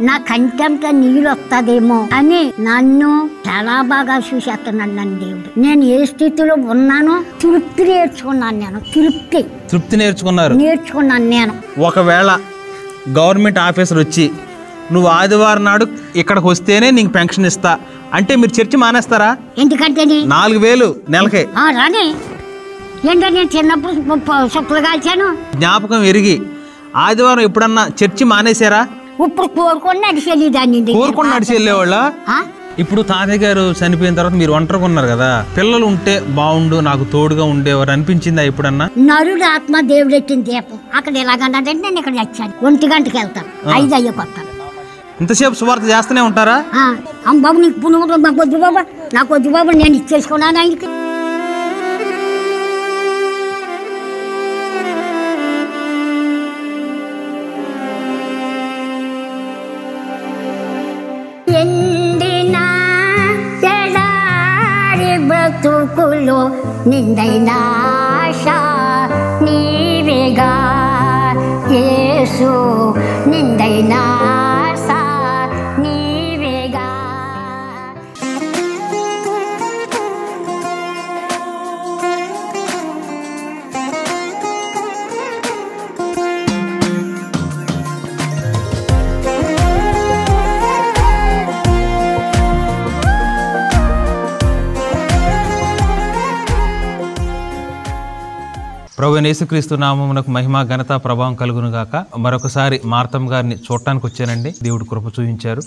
నా కంటంతో నీళ్ళు వస్తుందేమో అని నన్ను చాలా బాగా చూసేస్తున్నాడు నన్ను దేవుడు. నేను ఏ స్థితిలో ఉన్నానో తృప్తి నేర్చుకున్నాను. నేను తృప్తి నేర్చుకున్నాను నేను. ఒకవేళ గవర్నమెంట్ ఆఫీసర్ వచ్చి నువ్వు ఆదివారం నాడు ఇక్కడికి వస్తేనే నీకు పెన్షన్ ఇస్తా అంటే మీరు చర్చి మానేస్తారా? ఎందుకంటే 4,000 నెలకే రాని ఏంటంటే నేను చిన్నప్పుడు సుక్కలు కాల్చాను. జ్ఞాపకం ఎరిగి ఆదివారం ఎప్పుడన్నా చర్చి మానేశారా? ఇప్పుడు కోరుకొని నడిచి వెళ్ళేవాళ్ళ. ఇప్పుడు తాతయ్య గారు చనిపోయిన తర్వాత మీరు ఒంటరిగా ఉన్నారు కదా, పిల్లలు ఉంటే బాగుండు నాకు తోడుగా ఉండేవారు అనిపించిందా ఎప్పుడన్నా? నరుడు ఆత్మ దేవుడు ఎట్టిన దీపం. అక్కడ ఎలాగంటే నేను ఇక్కడ వచ్చాను 1 గంటకి వెళ్తాను, 5 అయ్యకొస్తాను. ఇంతసేపు సువార్త చేస్తూనే ఉంటారా? బాబు నీకు పుణ్యం, నాకు వద్దు బాబా, నాకు వద్దు బాబు, నేను ఇచ్చేసుకున్నాను ఆయనకి. బ్రతుకులో నిందైన ఆశ నీవేగా యేసు, నిందైన ఆశ నీవేగా. ప్రభువైన యేసుక్రీస్తు నామమునకు మహిమ ఘనత ప్రభావం కలుగును గాక. మరొకసారి మార్తమ్మ గారిని చూడటానికి వచ్చానండి. దేవుడు కృప చూపించారు.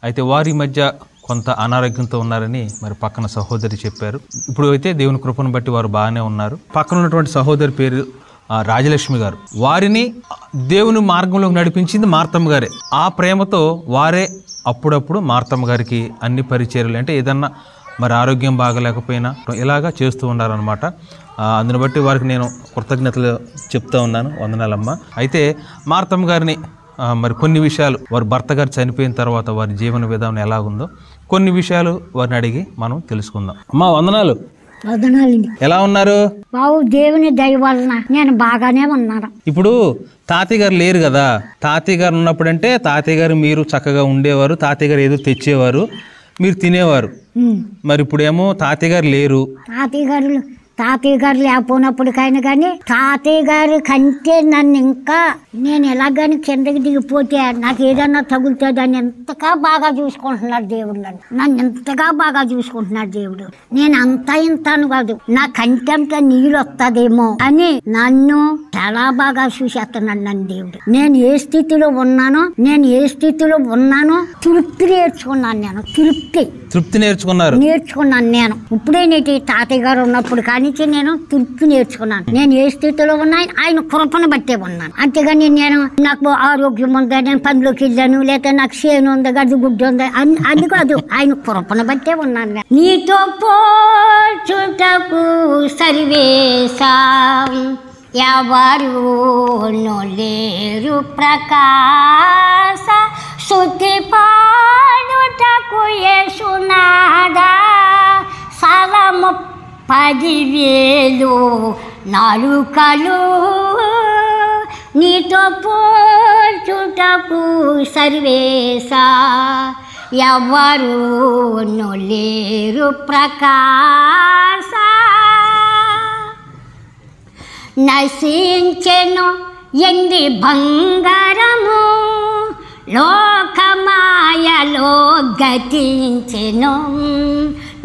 అయితే వారి మధ్య కొంత అనారోగ్యంతో ఉన్నారని మరి పక్కన సహోదరి చెప్పారు. ఇప్పుడు అయితే దేవుని కృపను బట్టి వారు బాగానే ఉన్నారు. పక్కన ఉన్నటువంటి సహోదరి పేరు రాజలక్ష్మి గారు. వారిని దేవుని మార్గంలోకి నడిపించింది మార్తమ్మ గారే. ఆ ప్రేమతో వారే అప్పుడప్పుడు మార్తమ్మ గారికి అన్ని పరిచర్యలు అంటే ఏదన్నా మరి ఆరోగ్యం బాగలేకపోయినా ఇలాగా చేస్తూ ఉన్నారనమాట. అందుని బట్టి వారికి నేను కృతజ్ఞతలు చెప్తా ఉన్నాను. వందనాలమ్మ. అయితే మార్తమ్మ గారిని మరి కొన్ని విషయాలు వారి భర్త గారు చనిపోయిన తర్వాత వారి జీవన విధానం ఎలా ఉందో కొన్ని విషయాలు వారిని అడిగి మనం తెలుసుకుందాం. అమ్మా వందనాలు. ఎలా ఉన్నారు? బాబు దేవుని దయ వలన నేను బాగానే ఉన్నాను. ఇప్పుడు తాతయ్య గారు లేరు కదా, తాతయ్య గారు ఉన్నప్పుడంటే తాతయ్య గారు మీరు చక్కగా ఉండేవారు, తాతయ్య గారు ఏదో తెచ్చేవారు, మీరు తినేవారు. మరి ఇప్పుడేమో తాతయ్య గారు లేరు. తాతయ్య గారు లేకపోయినప్పటికైనా కానీ తాతయ్య గారి కంటే నన్ను ఇంకా నేను ఎలాగని కిందకి దిగిపోతే నాకు ఏదన్నా తగులుతే దాన్ని ఎంతగా బాగా చూసుకుంటున్నాడు దేవుడు. నన్ను ఎంతగా బాగా చూసుకుంటున్నాడు దేవుడు. నేను అంతా ఇంతాను కాదు, నా కంటంతో నీళ్ళు వస్తుందేమో అని నన్ను చాలా బాగా చూసేస్తున్నాడు నన్ను దేవుడు. నేను ఏ స్థితిలో ఉన్నానో తృప్తి నేర్చుకున్నాను. నేను తృప్తి నేర్చుకున్నాను నేను. ఇప్పుడేనేటి తాతయ్య గారు ఉన్నప్పుడు కానీ నేను తృప్తి నేర్చుకున్నాను. నేను ఏ స్థితిలో ఉన్నా ఆయన కృపను బట్టే ఉన్నాను. అంతేగాని నేను నాకు ఆరోగ్యం ఉందా, నేను పనిలోకి వెళ్ళాను, లేదా నాకు చేను ఉందా, గడ్డి గుడ్డు ఉందా, అది కాదు, ఆయన కృపను బట్టే ఉన్నాను. నీతో పోల్చుటకు సర్వేశా ఎవరు లేరు ప్రకాశ, శుద్ధి పాడుటకు యేసునాదా సలము 10,000 నాలుకలు, నీతో పోల్చుటకు సర్వేశా ఎవరు లేరు ప్రకాశ. నశించెను ఎండి బంగారము, లోకమాయలో గతించెను.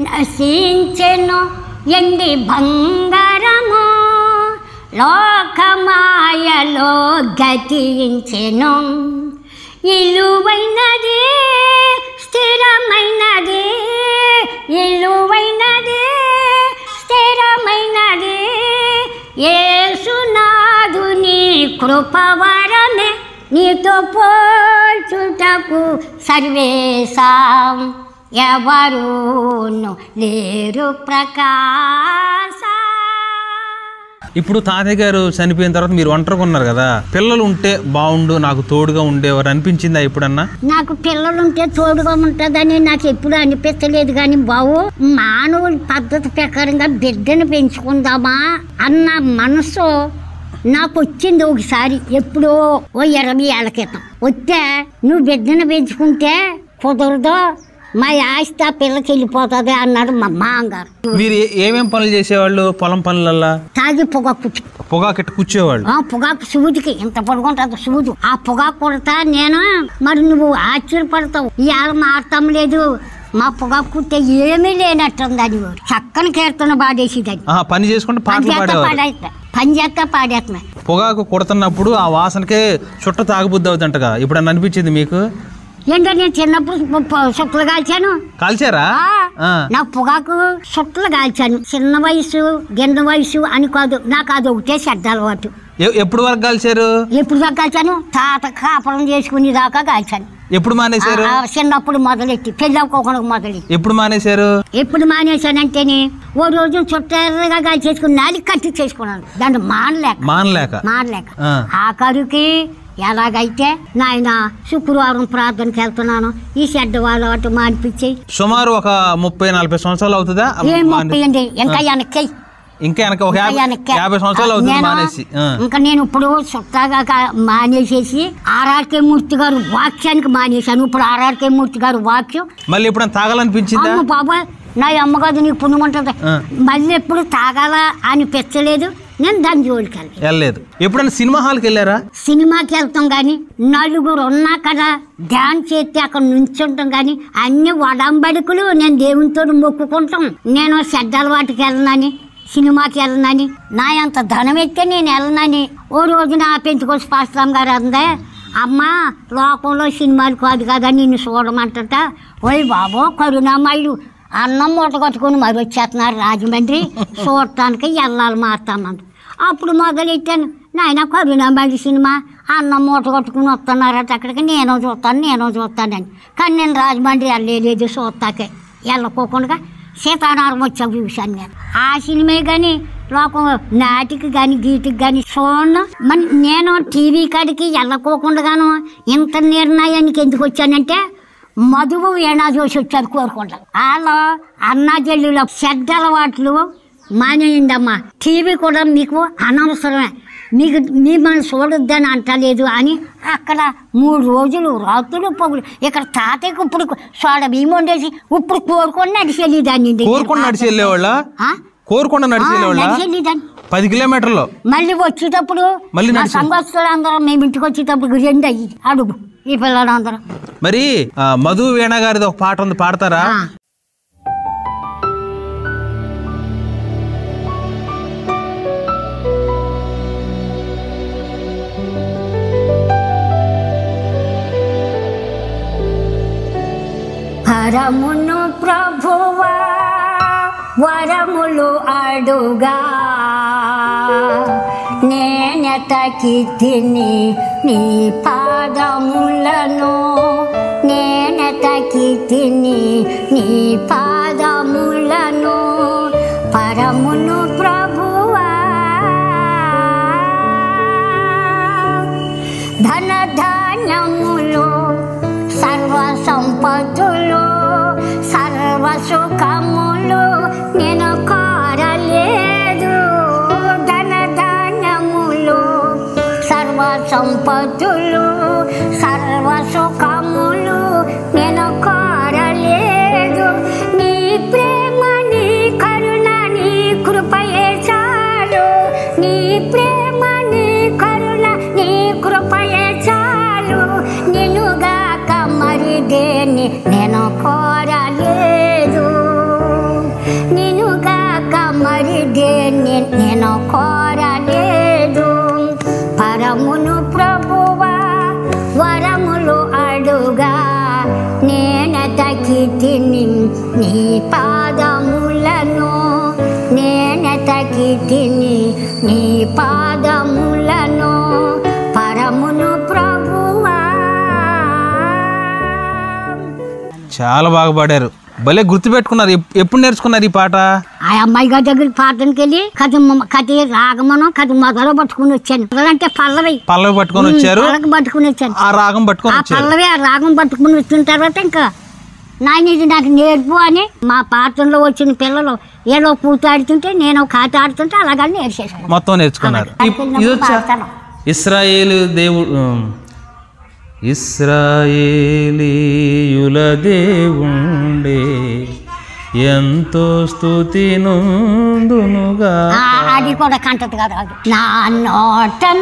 నశించెను ఎండి బంగారము, లోకమాయలో గతించెను. ఇలువైనది స్థిరమైనది, ఇలువైనది స్థిరమైనది యేసునాథుని కృపవరమే, నీతో పోల్చుటకు సర్వేశా ఎవరు లేరు ప్రకాశ. ఇప్పుడు తాతయ్య గారు చనిపోయిన తర్వాత మీరు ఒంటరిగా ఉన్నారు కదా, పిల్లలు ఉంటే బాగుండు నాకు తోడుగా ఉండేవారు అనిపించిందా ఎప్పుడన్నా? నాకు పిల్లలు ఉంటే తోడుగా ఉంటుందని నాకు ఎప్పుడు అనిపించలేదు. కానీ బావు మానవుడి పద్ధతి ప్రకారంగా బిడ్డను పెంచుకుందామా అన్న మనసు నాకు వచ్చింది ఒకసారి, ఎప్పుడో ఓ 20 ఏళ్ల క్రితం వస్తే, నువ్వు బిడ్డను పెంచుకుంటే కుదరదు, మా ఆస్తి ఆ పిల్లకి వెళ్ళిపోతుంది అన్నాడు మా మామగారు. మీరు ఏమేం పనులు చేసేవాళ్ళు పొలం పనులల్లా? తాగి పొగాకు కూర్చోవాళ్ళు. పొగాకు సూదికి ఇంత పడుకుంటుంది సూదు. ఆ పొగాకు కొడతా నేను, మరి నువ్వు ఆశ్చర్యపడతావు, ఇవాళ మారతాం లేదు, మా పొగాకు కుట్టే ఏమీ లేనట్టుంది అని చక్కని కీర్తన పాడేసేదాన్ని. పని చేసుకుంటే పని చేస్తా పాడేస్తున్నా. పొగాకు కొడుతున్నప్పుడు ఆ వాసనకే చుట్ట తాగబుద్ధి అవుతుంటగా, ఇప్పుడు అనిపించింది మీకు? ఏంటో నేను చిన్నప్పుడు సుట్టలు కాల్చారా? నాకు పొగాకు సుట్టలు కాల్చాను. చిన్న వయసు గిన్న వయసు అని కాదు, నాకు అది ఒకటే చెడ్డ అలవాటు. ఎప్పుడు వరకు కాల్చారు? ఎప్పుడు దాకా కాల్చాను? తాత కాపురం చేసుకుని దాకా కాల్చాను. ఎప్పుడు మానేశారు? చిన్నప్పుడు మొదలెట్టి, పెళ్ళకోకుండా మొదలెట్టి. ఎప్పుడు మానేశారు? ఎప్పుడు మానేశానంటేనే ఓ రోజు చుట్టగా కాల్చేసుకుని నాలుగు కట్టి చేసుకున్నాను. దాన్ని మానలేక ఆఖరికి ఎలాగైతే నాయన శుక్రవారం ప్రార్థనకి వెళ్తున్నాను, ఈ చెడ్డ వాళ్ళు అటు మానిపించి. సుమారు ఒక 30-40 సంవత్సరాలు అవుతుందా? ఏం 30 అండి, ఇంకా వెనక్కి, ఇంకా 50 సంవత్సరాలు అవుతుంది మానేసి. ఇంకా నేను ఇప్పుడు చుట్టాగా మానేసేసి ఆర్ఆర్కే మూర్తి గారు వాక్యానికి మానేశాను. ఇప్పుడు ఆర్ఆర్కే మూర్తి గారు వాక్యం మళ్ళీ ఎప్పుడైనా తాగాలనిపించింది? బాబా నా అమ్మగారు నీకు పుణ్యం ఉంటుంది, మళ్ళీ ఎప్పుడు తాగాల అనిపించలేదు. నేను దాని జోలికి వెళ్ళలేదు. ఎప్పుడైనా సినిమా హాల్కి వెళ్ళారా? సినిమాకి వెళ్తాం కానీ, నలుగురు ఉన్నా కదా డాన్స్ చేస్తే అక్కడ నుంచుంటాం కానీ, అన్ని వడంబడుకులు నేను దేవునితో మొక్కుకుంటాం. నేను చెడ్డ అలవాటుకి వెళ్ళనని, సినిమాకి వెళ్ళనని, నా అంత ధనం ఎత్తే నేను వెళ్ళనని. ఓ రోజు నా పెంచుకోసి పాస్టమ్ గారు అందే, అమ్మ లోకంలో సినిమాలు కాదు కదా నిన్ను చూడమంటట. ఓయ్ బాబో కరుణామళ్ళు అన్నం మూట కట్టుకుని మరి వచ్చేస్తున్నారు రాజమండ్రి, చూడటానికి వెళ్ళాలి మారుతామని. అప్పుడు మొదలెట్టాను, నాయన కరుణామళ్ళి సినిమా అన్నం మూట కట్టుకుని వస్తున్నారట అక్కడికి, నేను చూస్తానని. కానీ నేను రాజమండ్రి వెళ్ళలేదు చూస్తాకే, వెళ్ళకోకుండా సీతారామం వచ్చా చూశాను నేను. ఆ సినిమా కానీ లోకం నాటికి కానీ గీటికి కానీ చూడను. మరి నేను టీవీ కాడికి వెళ్ళకోకుండాను ఇంత నిర్ణయానికి ఎందుకు వచ్చానంటే, మధువు ఏనా చూసి వచ్చారు కోరుకుంటా. వాళ్ళు అన్నా చెల్లిలో చెడ్డ అలవాట్లు మానేయండమ్మా, టీవీ కూడా మీకు అనవసరమే, మీకు మిమ్మల్ని చూడొద్దని అంటలేదు అని అక్కడ 3 రోజులు రాత్రులు పొగులు. ఇక్కడ తాతయ్యకి ఇప్పుడు సోడ బియ్యం వండేసి ఇప్పుడు కోరుకొని నడిచి వెళ్ళేదాన్ని. నడిచి 10 కిలోమీటర్లు మళ్ళీ వచ్చేటప్పుడు సంవత్సరాలు అందరం మేము ఇంటికి వచ్చేటప్పుడు 2 అయ్యి అడుగు ఈ పిల్లలు అందరం. మరి మధు వీణ గారిది ఒక పాట ఉంది, పాడతారా? హరమును ప్రభువా వరములు అడుగా, నేనెతకి తిని నీ పాదములను, నేనెతకి తిని నీ పాదములను. పరమును ప్రభువా ధన ధాన్యములు సర్వ సంపత్తులు సర్వ సుఖములు నేను కోరలేదు. ధన ధాన్యములు సర్వ సంపత్తులు సర్వ సుఖములు నేను కోరలేదు. నీ ప్రేమ నీ కరుణ నీ కృపయే చాలు, నీ ప్రేమ నీ కరుణ నీ కృపయే చాలు. నిన్నుగాక మరి దేన్ని నేను కోరలేదు, నిన్నుగాక మరి దేన్ని నేను కోరలేదు. పరమును ప్రభువా వరములు అడుగా, నేనెతకి తిని నీ పాదములను, నేనెతకి తిని నీ పాదములను. పరమును ప్రభువా. చాలా బాగా పాడారు, భలే గుర్తుపెట్టుకున్నారు. ఎప్పుడు నేర్చుకున్నారు ఈ పాట? ఆ అమ్మాయి గారి దగ్గర పాటకి వెళ్ళి కథ రాగమను కథ మొదలు పట్టుకుని వచ్చాను. అంటే పల్లవి పట్టుకొని వచ్చారు, పట్టుకుని వచ్చాను. ఆ రాగం పట్టుకొని పల్లవి ఆ రాగం పట్టుకుని వచ్చిన తర్వాత ఇంకా నాయన ఇది నాకు నేర్పు అని మా పాత్రలో వచ్చిన పిల్లలు ఏదో కూతాడుతుంటే నేను కాత ఆడుతుంటే అలాగని నేర్చేసాను. మొత్తం నేర్చుకున్నారు. ఇది వచ్చా ఇశ్రాయేలు దేవుడు ఇశ్రాయేలీయుల దేవుండే ఎంతో స్తుతి నొందునుగా అది కూడా కంటది కదా. నా నోటం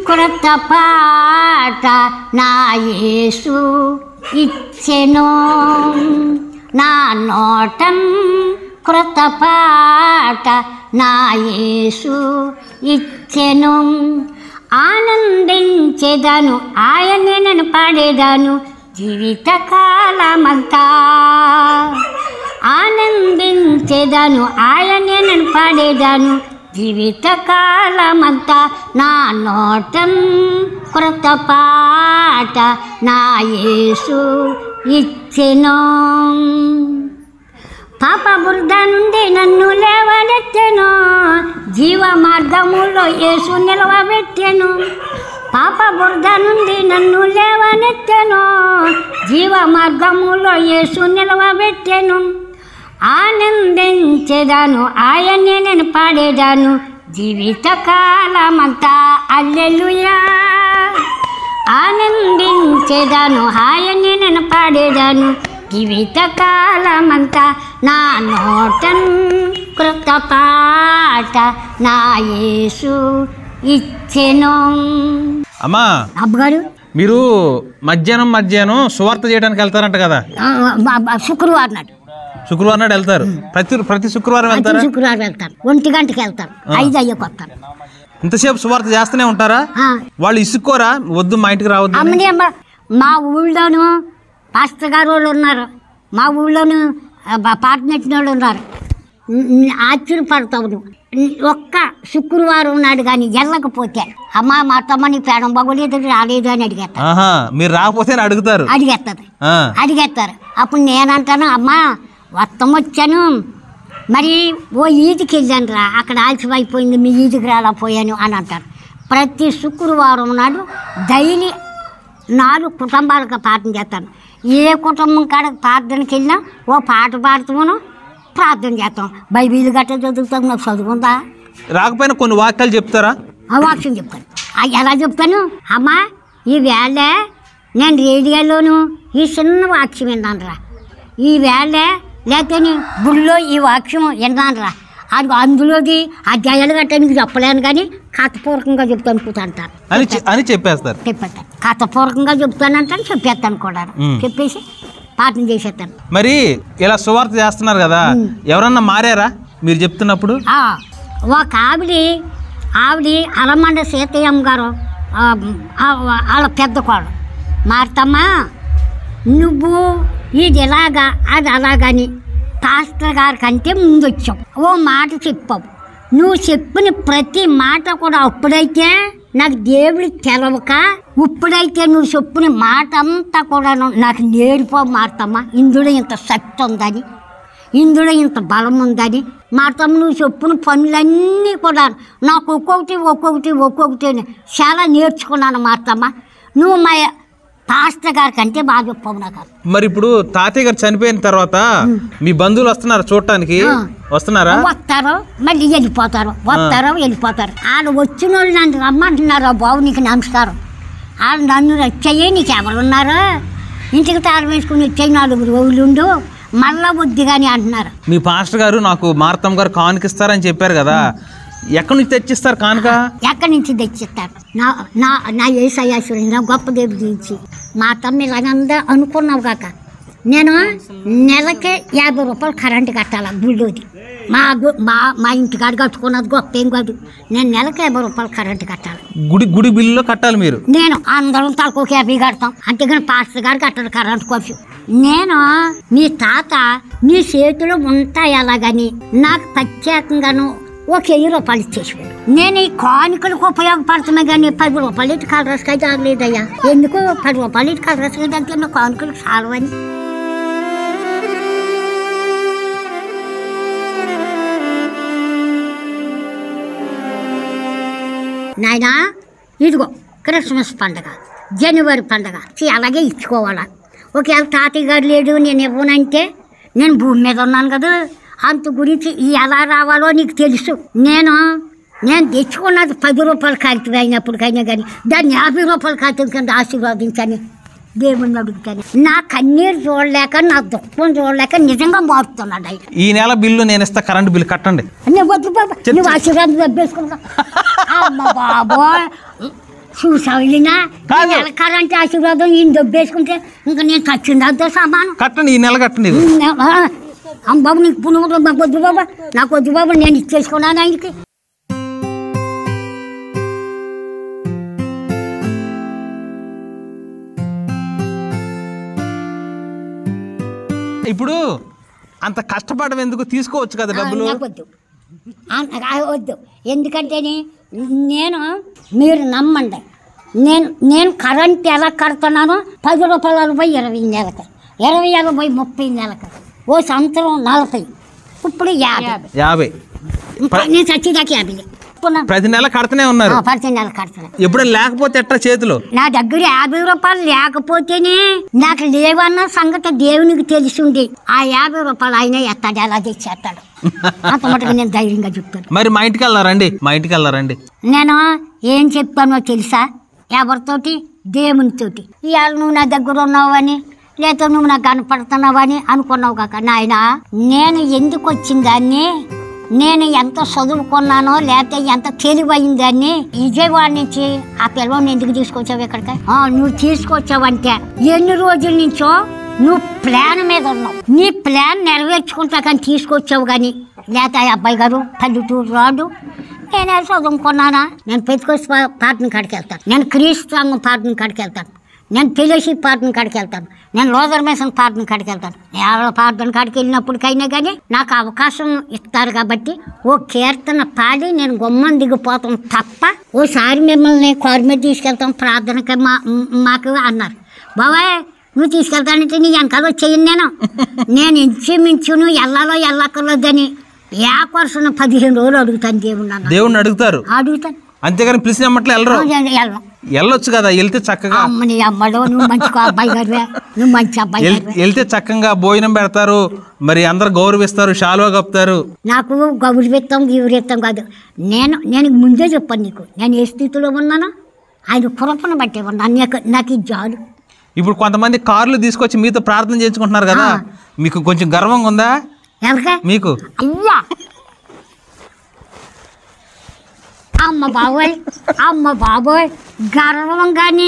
క్రొత్త పాట నా యేసు ఇచ్చెను, నా నోటం క్రొత్త పాట నా యేసు ఇచ్చెను. ఆనందించేదాను ఆయనే నన్ను పాడేదాను జీవితకాలమంతా. ఆనందించేదాను ఆయనే నన్ను పాడేదాను జీవితకాలమంతా. నా నోటం క్రొత్త పాట నా యేసు ఇచ్చెను. పాప బురద నుండి నన్ను లేవనెత్తెను, జీవ మార్గములో యేసు నిలవబెట్టెను. పాప బురద నుండి నన్ను లేవనెత్తెను, జీవ మార్గములో యేసు నిలవబెట్టెను. ఆనందించేదాను ఆయనే నేను పాడేదాను జీవితకాలమంతా. హల్లెలూయా. ఆనందించేదాను ఆయనే నేను పాడేదాను జీవితకాలమంతా. నా నోటం క్రొత్త పాట నా యేసు ఇచ్చెను. అమ్మా అబ్బగారు మీరు మధ్యాహ్నం సువార్త చేయడానికి వెళ్తారంట కదా? శుక్రవారం నాడు వెళ్తారు. ప్రతి శుక్రవారం వెళ్తారు. శుక్రవారం వెళ్తారు. 1 గంటకి వెళ్తారు. 5 అయ్యకు వస్తారు. ఇంతసేపు సువార్త చేస్తూనే ఉంటారా? వాళ్ళు ఇసుక్కోరా? వద్దు మా ఇంటికి రావద్దు. మా ఊళ్ళోను పాస్టర్ గారు వాళ్ళు ఉన్నారు, మా ఊళ్ళోను పార్ట్నెట్టిన వాళ్ళు ఉన్నారు. ఆశ్చర్యపడతావు. ఒక్క శుక్రవారం నాడు కానీ వెళ్ళకపోతే అమ్మ మా తమ్మని పేడం బాగోలేదు రాలేదు అని అడిగేస్తారు. మీరు రాకపోతే అడిగేస్తారు. అప్పుడు నేనంటాను అమ్మ వస్తం వచ్చాను, మరి ఓ ఈదికి వెళ్ళాను రా, అక్కడ ఆలస్యమైపోయింది మీ ఈదికి రాలేకపోయాను అని అంటారు. ప్రతి శుక్రవారం నాడు డైలీ 4 కుటుంబాలకు ప్రార్థన చేస్తాను. ఏ కుటుంబం కాడ ప్రార్థనకి వెళ్ళినా ఓ పాట పాడుతాము, ప్రార్థన చేస్తాం. బైబిల్ గట్ట చదువుతాం. నాకు చదువుకుందా? రాకపోయినా కొన్ని వాక్యాలు చెప్తారా? ఆ వాక్యం చెప్తాను. ఎలా చెప్తాను? అమ్మ ఈ వేళ నేను రేడియోలోను ఈ చిన్న వాక్యం విన్నాను రా, ఈ వేళ లేకపోతే గుళ్ళో ఈ వాక్యం విన్నాను రా, అది అందులోది అధ్యాయాలు గట్ట నీకు చెప్పలేను కానీ కథపూర్వకంగా చెప్తాను కూర్చుంటాను అని చెప్పేస్తారు. కథపూర్వకంగా చెప్తానంటాను, చెప్పేస్తాను కూడా. చెప్పేసి ప్రార్థన చేసేస్తాను. మరి ఇలా సువార్త చేస్తున్నారు కదా, ఎవరన్నా మారారా మీరు చెప్తున్నప్పుడు? ఒక ఆవిడ అలమండ సీతయ్యమ్మ గారు వాళ్ళ పెద్ద కోడు మారుతమ్మా, నువ్వు ఇది ఎలాగా అది అలాగని పాస్టర్ గారి కంటే ముందు వచ్చావు. ఓ మాట చెప్పావు. నువ్వు చెప్పిన ప్రతి మాట కూడా అప్పుడైతే నాకు దేవుడికి తెలవక, ఇప్పుడైతే నువ్వు చెప్పిన మాట అంతా కూడా నాకు నేర్పావు మారుతమ్మా. ఇందులో ఇంత శక్తి ఉందని, ఇందులో ఇంత బలం ఉందని మారుతమ్మ. నువ్వు చెప్పిన పనులన్నీ కూడా నాకు ఒక్కొక్కటి చాలా నేర్చుకున్నాను మారుతమ్మ. నువ్వు మా పాస్టర్ గారి కంటే బాగా చెప్పావు నాకు. మరి ఇప్పుడు తాతయ్య గారు చనిపోయిన తర్వాత మీ బంధువులు వస్తున్నారు చూడటానికి? వస్తున్నారా? వస్తారు, మళ్ళీ వెళ్ళిపోతారు. వాళ్ళు వచ్చిన వాళ్ళు నన్ను రమ్మంటున్నారు. బాబు నీకు నమస్కారం. వాళ్ళు నన్ను వచ్చాయి, నీకు ఎవరున్నారు, ఇంటికి తాళం వేసుకుని వచ్చాయి 4 రోజులుండు, మళ్ళా వద్దు కానీ అంటున్నారు. మీ పాస్టర్ గారు నాకు మారుతమ్మ గారు కానుకిస్తారని చెప్పారు కదా, ఎక్కడి నుంచి తెచ్చిస్తారు కానుక? ఎక్కడి నుంచి తెచ్చిస్తారు? నా యేసయ్యేశ్వరుని నా గొప్ప దేవుడి నుంచి. మా తమ్మి ఇలాగందా అనుకున్నావు కాక, నేను నెలకి 50 రూపాయలు కరెంటు కట్టాలి గుళ్ళోది. మా ఇంటికాడ కట్టుకున్నది గొప్ప ఏం కాదు. నేను నెలకి 50 రూపాయలు కరెంటు కట్టాలి. గుడి బిల్లులో కట్టాలి మీరు? నేను అందరం తలకు 50 కడతాం. అంతేగాని పాస్టర్ గారు కట్టాలి కరెంటు ఖర్చు. నేను మీ తాత నీ చేతిలో ఉంటాయి అలాగని నాకు ప్రత్యేకంగాను ఒక 1000 రూపాయలు ఇచ్చేసాడు. నేను ఈ కానుకలకు ఉపయోగపడుతున్నా కానీ 10 రూపాయలు ఇటు కలరస్కాయ తాగలేదయ్యా. ఎందుకు 10 రూపాయలు ఇటు కలరస్కాయ దగ్గర నా కానుకలకు చాలవని. నాయనా ఇదిగో క్రిస్మస్ పండుగ, జనవరి పండుగ అలాగే ఇచ్చుకోవాలా. ఒకవేళ తాతయ్య గారు లేడు నేను ఇవ్వనంటే నేను భూమి మీద ఉన్నాను కదా, అంత గురించి ఎలా రావాలో నీకు తెలుసు. నేను తెచ్చుకున్నది 10 రూపాయల కాగితం అయినప్పటికైనా కానీ దాన్ని 50 రూపాయల కాగితం కింద ఆశీర్వాదించాను, దేవుణ్ణి అడుగుతాను. నా కన్నీరు చూడలేక, నా దుఃఖం చూడలేక నిజంగా మారుతున్నాడు ఆయన. ఈ నెల బిల్లు నేను ఇస్తా, కరెంట్ బిల్లు కట్టండి. వద్దు బాబా, నువ్వు ఆశీర్వాదం దబ్బేసుకుంటా. అమ్మ బాబోయ్, చూసావునా కరెంట్ ఆశీర్వాదం ఈయన దబ్బేసుకుంటే ఇంకా నేను చచ్చిందంతో సమానం. కట్టండి, ఈ నెల కట్టండి. అమ్మ బాబు నీకు పుణ్యం, నాకు వద్దు బాబా, నాకు వద్దు బాబా, నేను ఇచ్చేసుకున్నాను ఆయనకి. ఇప్పుడు అంత కష్టపడడం ఎందుకు, తీసుకోవచ్చు కదా డబ్బులు. వద్దు వద్దు, ఎందుకంటే మీరు నమ్మండి, నేను కరెంట్ ఎలా కడుతున్నానో 10 రూపాయలు 20 నెలకి, 20 30 నెలకి, ఓ సంవత్సరం 40, ఇప్పుడు 50. నేను చచ్చేదాకా 50. ప్రతి నెల కడుతూనే ఉన్నారు. ప్రతి నెల కడుతున్నా. ఎప్పుడు లేకపోతే ఎట్లా చేతిలో? నా దగ్గర 50 రూపాయలు లేకపోతేనే నాకు లేవన్న సంగతి దేవునికి తెలిసింది. ఆ 50 రూపాయలు ఆయన ఎత్తాడు, ఎలా తెచ్చేస్తాడు అంత మటుకు నేను ధైర్యంగా చెప్తాను. మరి మా ఇంటికి వెళ్ళారండి, నేను ఏం చెప్తానో తెలుసా? ఎవరితోటి? దేవునితోటి. ఇవాళ నువ్వు నా దగ్గర ఉన్నావని, లేదా నువ్వు నాకు కనపడుతున్నావని అనుకున్నావు కాక నాయన, నేను ఎందుకు వచ్చిందాన్ని, నేను ఎంత చదువుకున్నానో లేకపోతే ఎంత తెలివైందాన్ని విజయవాడ నుంచి ఆ పిల్లవాడిని ఎందుకు తీసుకొచ్చావు ఇక్కడికి? నువ్వు తీసుకొచ్చావంటే ఎన్ని రోజుల నుంచో నువ్వు ప్లాన్ మీద ఉన్నావు, నీ ప్లాన్ నెరవేర్చుకుంటా కానీ తీసుకొచ్చావు. కానీ లేకపోతే ఆ అబ్బాయి గారు పల్లెటూరు రాడు, నేనే చదువుకున్నానా, నేను పెట్టుకొచ్చి పాటను కాడికి వెళ్తాను, నేను క్రీస్తు సంఘం పాటను కాడికి వెళ్తాను, నేను ఫెలోషిప్ పాటను కాడికి వెళ్తాను, నేను లోదర్ మేషన్ పాటను కాడికి వెళ్తాను. ఎవరి పాటను కాడికి వెళ్ళినప్పటికైనా కానీ నాకు అవకాశం ఇస్తారు కాబట్టి ఓ కీర్తన పాడి నేను గుమ్మం దిగిపోతాం తప్ప, ఓసారి మిమ్మల్ని కారు మీద తీసుకెళ్తాం ప్రార్థనకి మాకు అన్నారు. బాబాయ్ నువ్వు తీసుకెళ్తానంటే నీ వెనకాల వచ్చేయండి. నేను ఇంచుమించును వెళ్ళాలో వెళ్ళక్కర్లేదని ఏకొరసను 15 రోజులు అడుగుతాను దేవుణ్ణి అడుగుతారు, అంతేగాని పిలిచినమ్మట్లు వెళ్ళొచ్చు కదా. వెళ్తే చక్కగా వెళ్తే చక్కగా భోజనం పెడతారు, మరి అందరు గౌరవిస్తారు, శాలువా కప్పుతారు. నాకు గౌరవిస్తాం గౌరవిస్తాం కాదు, నేను ముందే చెప్పాను నీకు నేను ఏ స్థితిలో ఉన్నానో ఆయన కృపను బట్టే ఉన్నాను. నాకు ఇది చాలు. ఇప్పుడు కొంతమంది కార్లు తీసుకొచ్చి మీతో ప్రార్థన చేయించుకుంటున్నారు కదా, మీకు కొంచెం గర్వంగా ఉందా? మీకు అయ్యా అమ్మ బాబోయ్ గర్వం కానీ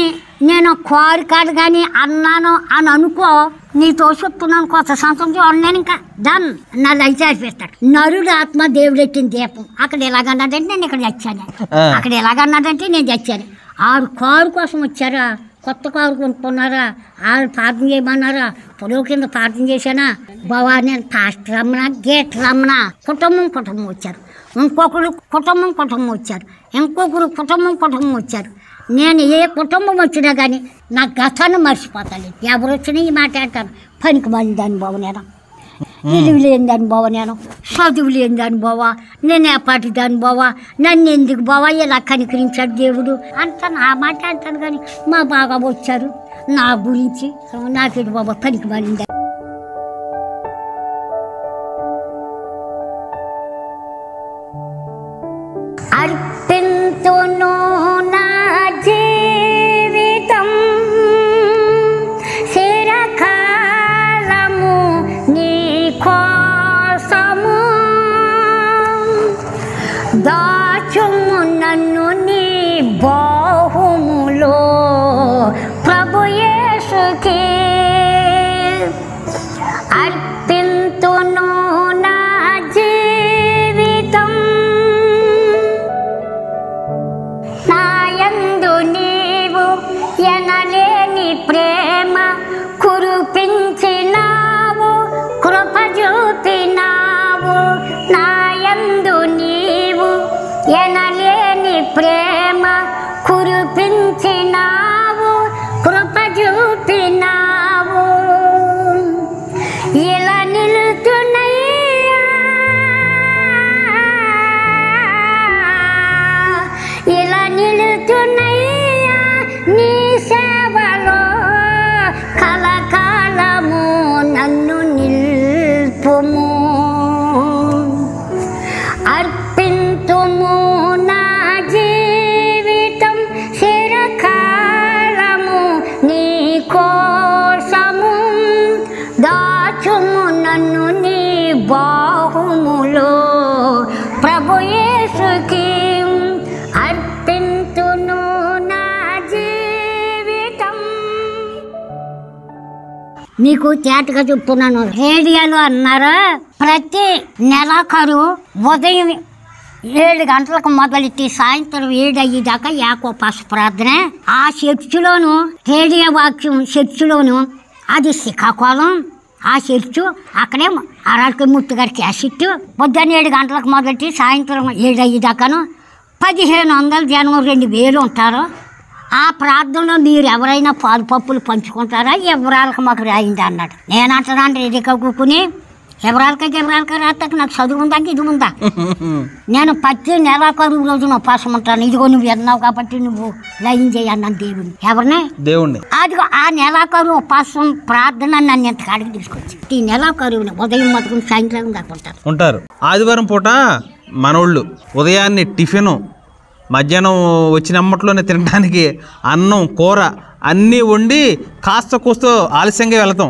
నేను కోరికాడు కానీ అన్నాను అని అనుకో, నీతో చెప్తున్నాను కొత్త సంవత్సరం చూడలేను ఇంకా డన్. నా లైఫ్ చేస్తాడు. నరుడు ఆత్మ దేవుడు ఎట్టిన దీపం. అక్కడ ఎలాగన్నాడంటే నేను ఇక్కడ చచ్చాను, అక్కడ ఎలాగన్నాడంటే నేను చచ్చాను. ఆరు కారు కోసం వచ్చారా, కొత్త కారు కొనుక్కున్నారా, వాళ్ళు ప్రార్థన చేయమన్నారా, పొడవు కింద ప్రార్థన చేశానా, బావా నేను పాస్టర్ రమ్మన గేట్ రమ్మన కుటుంబం వచ్చారు, ఇంకొకరు కుటుంబం వచ్చారు, ఇంకొకరు కుటుంబం వచ్చారు. నేను ఏ కుటుంబం వచ్చినా కానీ నా గతాన్ని మర్చిపోతాను. ఎవరు వచ్చినా ఈ మాట అంటాను, పనికి మళ్ళీ దాని బావ నేను, ఇలువ లేని దాని బావ నేను, చదువు లేని దాని బావ నేను, ఏపాటి దాని బావ నన్ను ఎందుకు బావ ఇలా కనికరించాడు దేవుడు అంటాను. ఆ మాట అంటాను కానీ మా బాగా వచ్చారు నా గురించి నాకేడు బాబా పనికి మళ్ళీ అర్పింతును నా జీవితం చిరకాలము నీ కోసము, దాచుము నన్ను నీ బాహుములో ప్రభు యేసుకే. మీకు తేటగా చెప్తున్నాను. రేడియోలో అన్నారు ప్రతి నెలాఖరు ఉదయం 7 గంటలకు మొదలెట్టి సాయంత్రం 7 అయ్యేదాకా ఏకోపాస ప్రార్థన. ఆ చర్చిలోను రేడియో వాక్యం చర్చిలోను, అది శ్రీకాకుళం ఆ చర్చు. అక్కడే ఆరాడికి ముత్తు గారి క్యాసెట్. పొద్దున్న 7 గంటలకు మొదలెట్టి సాయంత్రం 7 అయ్యేదాకాను 1500 జనం 2000 ఉంటారు. ఆ ప్రార్థనలో మీరు ఎవరైనా పాలు పప్పులు పంచుకుంటారా? ఎవరాలకు మాకు రాయింది అన్నాడు. నేను అంటానండి ఎదిక కూకుని ఎవరాలకి రాత్రికి నాకు చదువు ఉందా ఇది ఉందా? నేను ప్రతి నెలాఖరు రోజున ఉపవాసం ఉంటాను. ఇదిగో నువ్వు విన్నావు కాబట్టి నువ్వు లయం చేయన్నాను దేవుడిని. దేవుణ్ణి అదిగో ఆ నెలాఖరు ఉపవాసం ప్రార్థన నన్ను ఎంత కాడికి తీసుకొచ్చి ఈ నెలాఖరు ఉదయం మటుకుని సాయంత్రం దాకా ఉంటారు. ఆదివారం పూట మనోళ్ళు ఉదయాన్నే టిఫిను, మధ్యాహ్నం వచ్చినమ్మట్లోనే తినడానికి అన్నం కూర అన్నీ వండి కాస్త కూస్తో ఆలస్యంగా వెళ్తాం.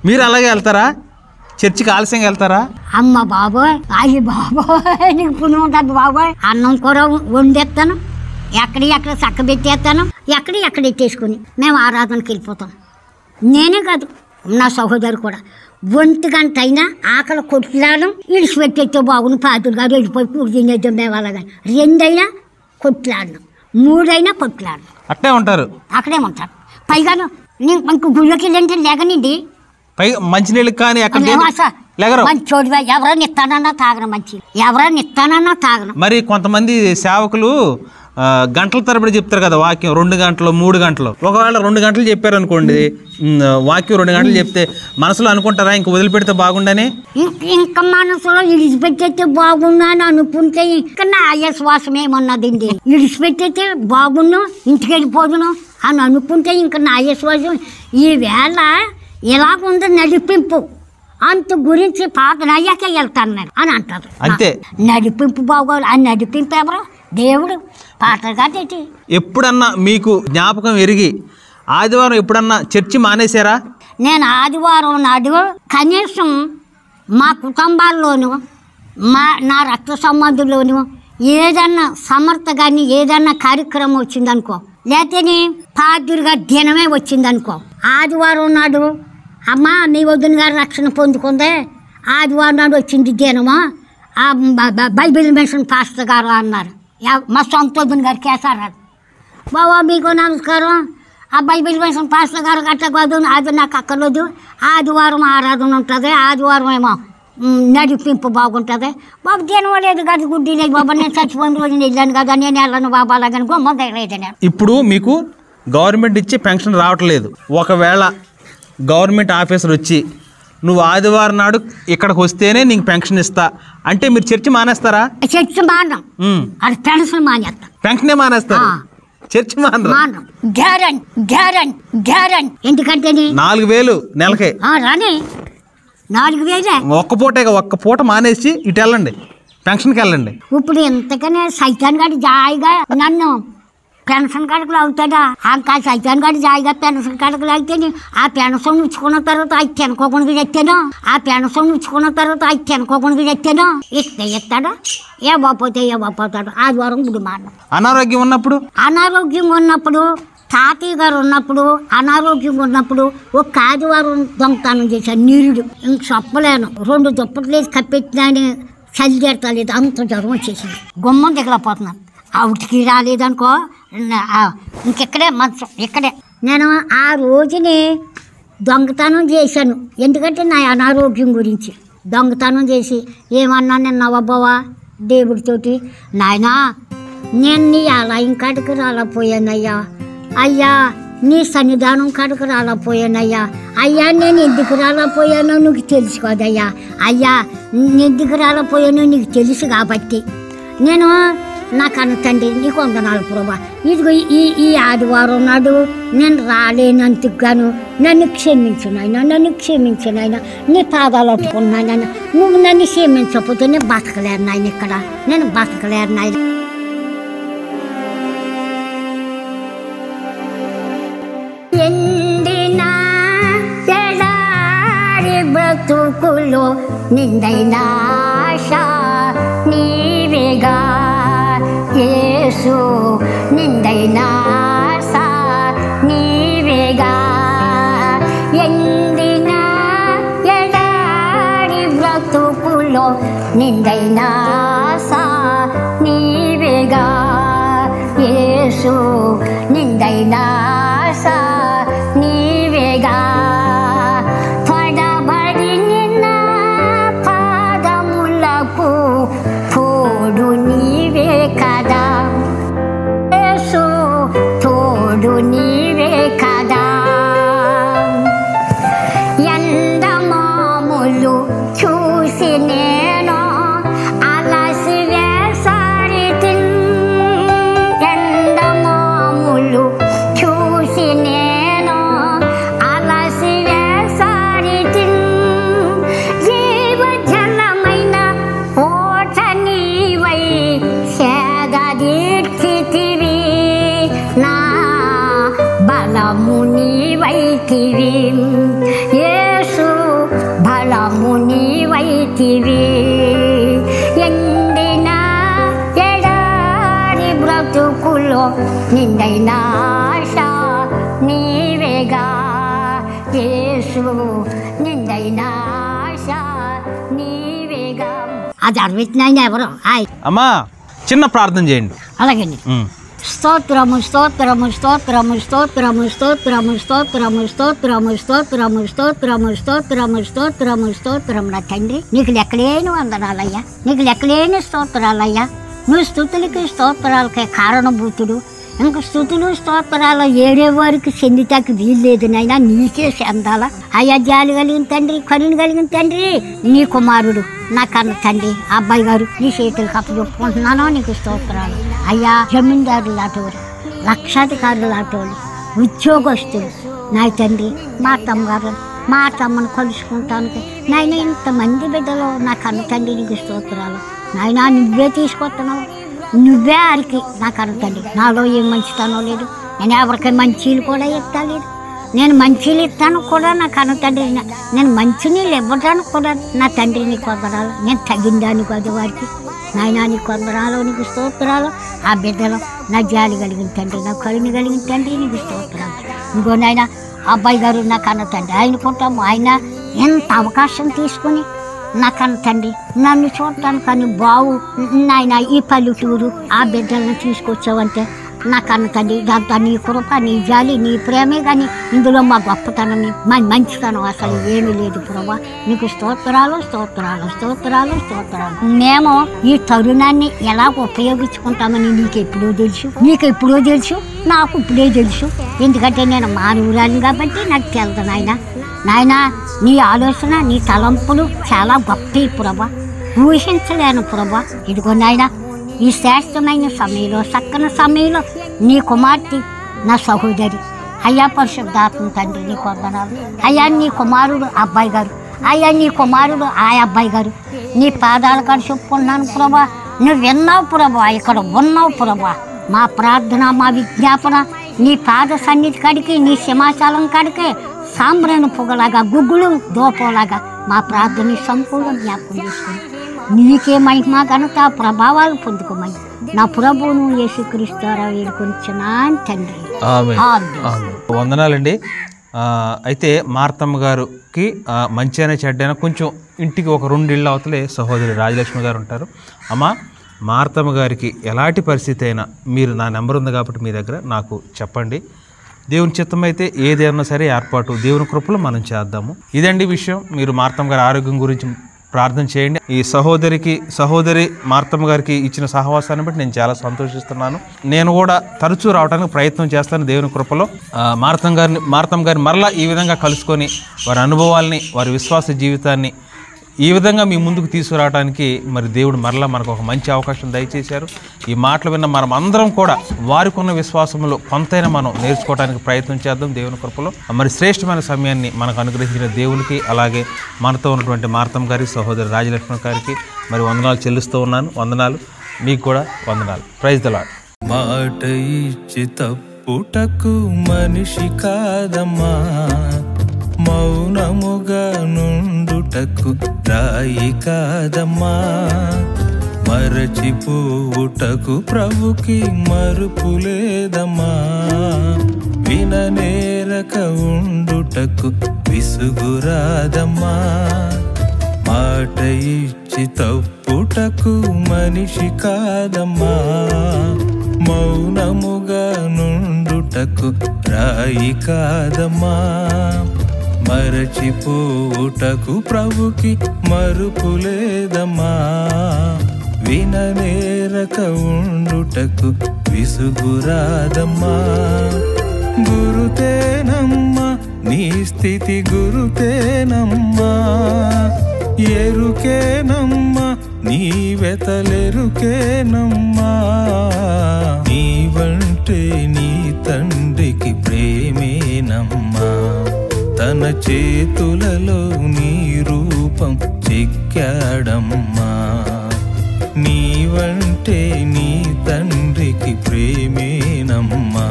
మీరు అలాగే వెళ్తారా? చర్చికి ఆలస్యంగా వెళ్తారా? అమ్మ బాబోయ్, అయ్యి బాబోయ్, నీకు పుణ్యం ఉంటుంది బాబోయ్. అన్నం కూర వండేస్తాను, ఎక్కడ చక్క పెట్టేస్తాను, ఎక్కడ ఎట్టేసుకుని మేము ఆరాధనకి వెళ్ళిపోతాం. నేనే కాదు, నా సహోదరు కూడా. 1 గంట అయినా ఆకలి కొట్లాడడం ఇడిచిపెట్టేస్తే బాగుంది. పాతులు గారు వెళ్ళిపోయి కూడి తినేద్దాం మేము అలాగని. 2 అయినా కొట్లాడడం, 3 అయినా కొట్లాడడం. అక్కడే ఉంటారు. పైగాను ఇంక గుళ్ళకి వెళ్ళంటే లేగనండి. మంచినీళ్ళు కానీ మంచోడివా, ఎవరైనా ఇస్తానన్నా తాగను, మంచి ఎవరైనా ఇస్తానన్నా తాగను. మరి కొంతమంది సేవకులు గంటల తరబడి చెప్తారు కదా వాక్యం, 2 గంటలు 3 గంటలు. ఒకవేళ 2 గంటలు చెప్పారు అనుకోండి, వాక్యం 2 గంటలు చెప్తే మనసులో అనుకుంటారా ఇంక వదిలిపెడితే బాగుండని? ఇంకా మనసులో ఇడిచిపెట్టేస్తే బాగుండు అని అనుకుంటే ఇంకా నా శ్వాసం ఏమన్నదండి. ఇడిచిపెట్టేస్తే బాగుండు, ఇంటికి వెళ్ళిపోదును అని అనుకుంటే ఇంకా నా శ్వాసం ఈవేళ ఇలాగుంది నడిపింపు అంత గురించి ప్రార్థన అయ్యాకే వెళ్తాను నేను అని అంటారు. అంతే, నడిపింపు బాగోదు. ఆ నడిపింపు ఎవరు? దేవుడు. పాటలు కాదేటి. ఎప్పుడన్నా మీకు జ్ఞాపకం ఎరిగి ఆదివారం ఎప్పుడన్నా చర్చి మానేశారా? నేను ఆదివారం నాడు కనీసం మా కుటుంబాల్లోనూ నా రక్త సంబంధుల్లోనూ ఏదన్నా సమర్థ కానీ ఏదన్నా కార్యక్రమం వచ్చిందనుకో, లేకపోతే పాదురుగా దినమే వచ్చిందనుకో, ఆదివారం నాడు అమ్మ మీ వదిన గారు రక్షణ పొందుకుందే, ఆదివారం నాడు వచ్చింది దినమా ఆ బైబిల్ మిషన్ పాస్టర్ గారు అన్నారు. మా సొంత వదిన గారు కేసారారు. బాబా మీకు నమస్కారం, ఆ బైబిల్ మిషన్ పాస్టర్ గారు గట్ట కాదు, అది నాకు అక్కర్లేదు. ఆదివారం ఆరాధన ఉంటుంది, ఆదివారం ఏమో నడిపింపు బాగుంటుంది. బాబు దినం లేదు కదా, గుడ్డి లేదు బాబా, నేను చచ్చిపోయిన రోజు వెళ్ళాను కదా, నేను వెళ్ళను బాబా అలాగని గొమ్మ లేదని. ఇప్పుడు మీకు గవర్నమెంట్ ఇచ్చే పెన్షన్ రావట్లేదు. ఒకవేళ గవర్నమెంట్ ఆఫీసర్ వచ్చి నువ్వు ఆదివారం నాడు ఇక్కడికి వస్తేనే నీకు పెన్షన్ ఇస్తా అంటే మీరు చర్చి మానేస్తారా? చర్చి మానం, అది పెన్షన్ మానేస్తా. పెన్షనే మానేస్తారు, చర్చి మానం. గ్యారెంటీ ఎందుకంటే 4000 నెలకే రాని 4000 ఒక్క పూట మానేసి ఇటు వెళ్ళండి, పెన్షన్కి వెళ్ళండి. ఇప్పుడు ఎంతకనే సైతాన్ గారి జాయిగా నన్ను పెన్షన్ కాడకులు అవుతాడా? ఇంకా సైతాన్ గారి జాయిగా పెన్షన్ కాడకులు అయితే ఆ పెన్షన్ ఉంచుకున్న తర్వాత అది తినకోకుండా తెచ్చాను, ఆ పెన్షన్ ఉంచుకున్న తర్వాత అది తినకోకుండా తెచ్చాను. ఇస్తే ఇస్తాడా? ఏ బాపోతాడు. ఆదివారం గుడి మానం. అనారోగ్యం ఉన్నప్పుడు తాతయ్య గారు ఉన్నప్పుడు అనారోగ్యంగా ఉన్నప్పుడు ఒక ఆదివారం దొంగతనం చేశాను. నీరుడు ఇంక చెప్పలేను. 2 దుప్పట్లు వేసి కప్పెట్టినాని చలి చేరలేదు, అంత జ్వరం వచ్చేసింది. గుమ్మం దిగలేకపోతున్నాను. అవుటికి రాలేదనుకో ఇంకెక్కడే మంచం ఇక్కడే. నేను ఆ రోజుని దొంగతనం చేశాను, ఎందుకంటే నా అనారోగ్యం గురించి. దొంగతనం చేసి ఏమన్నా నేను నవ్వబోవా దేవుడితోటి, నాయనా నేను నీ ఆలయం కాడికి రాలేకపోయానయ్యా, అయ్యా నీ సన్నిధానం కాడికి రాలేకపోయానయ్యా, అయ్యా నేను ఎందుకు రాలేకపోయానో నీకు తెలుసు కదయ్యా, అయ్యా ఎందుకు రాలేకపోయానో నీకు తెలుసు కాబట్టి నేను నా కన్న తండ్రి నీకు వందనాలు ప్రభా. ఇదిగో ఈ ఆదివారం నాడు నేను రాలేనందుకు గాను నన్ను క్షమించు నాయన, నీ పాదాలు పట్టుకున్నాయన. నువ్వు నన్ను క్షమించకపోతే నేను బతకలేరు నాయన, ఇక్కడ నేను బతకలేరు నాయన. ఎండిన ఎడారి బ్రతుకులో నిందైన ఆశ నీవేగా యేసు, నిందైన ఆశ నీవేగా. ఎండిన బ్రతుకులో నిండైన ఆశ నీవేగా యేసు, నిండైన ఆశ నీవేగా. పడబడి నిన్న పాదములకు తోడు నీవే కదా యేసు, తోడు నీవే కదా. ఎండమాములు చూసి నేను అలసి వేసారితి, ఎండమాములు చూసి నేను అలసి వేసారితి. జీవజలమైన ఓట నీవై సేద తీర్చితివి, నా బలము నీవైతివి యేసు, బలము నీవైతివి. ఎండిన ఎడారి బ్రతుకులో నిండైన ఆశ నీవేగా యేసు, నిండైన ఆశ నీవేగా. అది అరవిత్నాయన ఎవరు? అమ్మా చిన్న ప్రార్థన చేయండి. అలాగండి. స్తోత్రము స్తోత్రము స్తోత్రము స్తోత్రము స్తోత్రము స్తోత్రము స్తోత్రము స్తోత్రము స్తోత్రము స్తోత్రము స్తోత్రము స్తోత్రము. నా తండ్రి నీకు లెక్కలేని వందనాలయ్యా, నీకు లెక్కలేని స్తోత్రాలయ్యా. నువ్వు స్తుతులకి స్తోత్రాలకే కారణభూతుడు. ఇంక స్తుతులు స్తోత్రాలు ఏడే వారికి చెందితాకి వీల్లేదు నాయన, నీకే చెందాల. అయ్యా జాలి కలిగిన తండ్రి, కరుణ కలిగిన తండ్రి, నీ కుమారుడు నా కన్న తండ్రి అబ్బాయి గారు నీ చేతులకు అప్పచెప్పుకుంటున్నాను. నీకు స్తోత్రాలు అయ్యా. జమీందారులు లాంటివారు, లక్షాధికారులు లాంటివాళ్ళు, ఉద్యోగస్తులు నా తండ్రి, మా తమ్మగారు మా తమ్మను కలుసుకుంటానికి నాయన ఇంతమంది బిడ్డలు నా కన్న తండ్రి నీకు స్తోత్రాలు. నాయన నువ్వే తీసుకొస్తున్నావు, నువ్వే ఆరికి నాకు అర్థండి. నాలో ఏం మంచితనం లేదు, నేను ఎవరికి మంచీలు కూడా ఇవ్వలేదు. నేను మంచీలు ఇస్తాను కూడా నాకు తండ్రి, నేను మంచినీళ్ళు ఇవ్వడానికి కూడా నా తండ్రి నీకు వందనాలు. నేను తగ్గిందాన్ని కాదు వారికి నాయన నీకు వందనాలు, నీకు స్తోత్రాలు. ఆ బిడ్డలో నా జాలి కలిగిన తండ్రి, నా కరుణ కలిగిన తండ్రి నీకు స్తోత్రాలు. ఇంకో నాయన అబ్బాయి గారు నా కన్న తండ్రి, ఆయనకుంటాము. ఆయన ఎంత అవకాశం తీసుకుని నా కన్న తండ్రి నన్ను చూడటానికి కానీ బావు నాయన ఈ పల్లెటూరు ఆ బిడ్డలను తీసుకొచ్చావంటే నా కన్న తండ్రి, దాంతో నీ కృప, నీ జాలి, నీ ప్రేమే కానీ ఇందులో మా గొప్పతనం, మా మంచితనం అసలు ఏమీ లేదు ప్రభా. నీకు స్తోత్రాలు స్తోత్రాలు స్తోత్రాలు స్తోత్రాలు. మేము ఈ తరుణాన్ని ఎలా ఉపయోగించుకుంటామని నీకెప్పుడో తెలుసు, నీకెప్పుడో తెలుసు, నాకు ఇప్పుడే తెలుసు. ఎందుకంటే నేను మానవురాలిని కాబట్టి నాకు తెలుసు నాయన. నాయన నీ ఆలోచన, నీ తలంపులు చాలా గొప్పవి ప్రభా, ఊహించలేను ప్రభా. ఇదిగో నాయన ఈ శ్రేష్టమైన సమయంలో, చక్కని సమయంలో నీ కుమార్తె నా సహోదరి అయ్యా పరిశుద్ధాత్మ తండ్రి నీకు వందనాలు. అయ్యా నీ కుమారుడు అబ్బాయి గారు, అయ్యా నీ కుమారుడు ఆ అబ్బాయి గారు నీ పాదాల కాడ చెప్పుకున్నాను ప్రభా. నువ్వు విన్నావు ప్రభా, ఇక్కడ ఉన్నావు ప్రభా. మా ప్రార్థన, మా విజ్ఞాపన నీ పాద సన్నిధి కాడికి, నీ సింహాచలం కాడికి సాంబ్రాణి పొగలాగా, గుగ్గులు దోపంలాగా మా ప్రార్థన సంపూర్ణ జ్ఞాపకం చేసుకుని నీకే మహిమ ఘనత ప్రభావాలు పొందుకోమని నా ప్రభువును యేసుక్రీస్తురా వేడుకొనిచున్నాను తండ్రి. వందనాలండి. అయితే మార్తమ్మ గారికి మంచి అయినా చెడ్డైనా కొంచెం ఇంటికి ఒక 2 ఇళ్ళ అవతలే సహోదరి రాజలక్ష్మి గారు ఉంటారు. అమ్మ మార్తమ్మ గారికి ఎలాంటి పరిస్థితి అయినా మీరు నా నెంబర్ ఉంది కాబట్టి మీ దగ్గర నాకు చెప్పండి. దేవుని చిత్తం అయితే ఏదైనా సరే ఏర్పాటు దేవుని కృపలో మనం చేద్దాము. ఇదండి విషయం. మీరు మార్తమ్మ గారి ఆరోగ్యం గురించి ప్రార్థన చేయండి. ఈ సహోదరి మార్తమ్మ గారికి ఇచ్చిన సహవాసాన్ని బట్టి నేను చాలా సంతోషిస్తున్నాను. నేను కూడా తరచూ రావడానికి ప్రయత్నం చేస్తాను దేవుని కృపలో. మార్తమ్మ గారిని మరలా ఈ విధంగా కలుసుకొని వారి అనుభవాల్ని, వారి విశ్వాస జీవితాన్ని ఈ విధంగా మీ ముందుకు తీసుకురావడానికి మరి దేవుడు మరలా మనకు ఒక మంచి అవకాశం దయచేశారు. ఈ మాటలు విన్న మనం అందరం కూడా వారికి ఉన్న విశ్వాసంలో కొంతైనా మనం నేర్చుకోవడానికి ప్రయత్నం చేద్దాం దేవుని కృపలో. మరి శ్రేష్టమైన సమయాన్ని మనకు అనుగ్రహించిన దేవునికి, అలాగే మనతో ఉన్నటువంటి మార్తమ్మ గారి సహోదరి రాజలక్ష్మి గారికి మరి వందనాలు చెల్లిస్తూ ఉన్నాను. వందనాలు మీకు కూడా వందనాలు. Praise the lord. మాట ఇచ్చి తప్పుటకు మనిషి కాదమ్మా, మౌనముగా నుండుటకు రాయి కాదమ్మా, మరచిపోవుటకు ప్రభుకి మరుపు లేదమ్మా, విననేరక ఉండుటకు విసుగురాదమ్మా. మాట మరచి తప్పుటకు మనిషి కాదమ్మా, మౌనముగా నుండుటకు రాయి కాదమ్మా. మరచిపోవుటకు ప్రభుకి మరుపు లేదమ్మా, విననేరక ఉండుటకు విసుగురాదమ్మా. గురుతేనమ్మా నీ స్థితి, గురుతేనమ్మా ఎరుకేనమ్మా నీ వెతలెరుకేనమ్మా. నీవంటే నీ తండ్రికి ప్రేమేనమ్మా, తన చేతులలో నీ రూపం చెక్కాడమ్మా. నీవంటే నీ తండ్రికి ప్రేమేనమ్మా,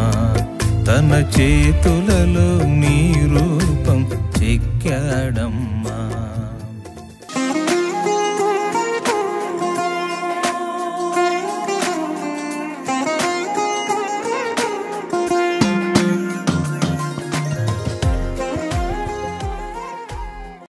తన చేతులలో నీ రూపం చెక్కాడమ్మా.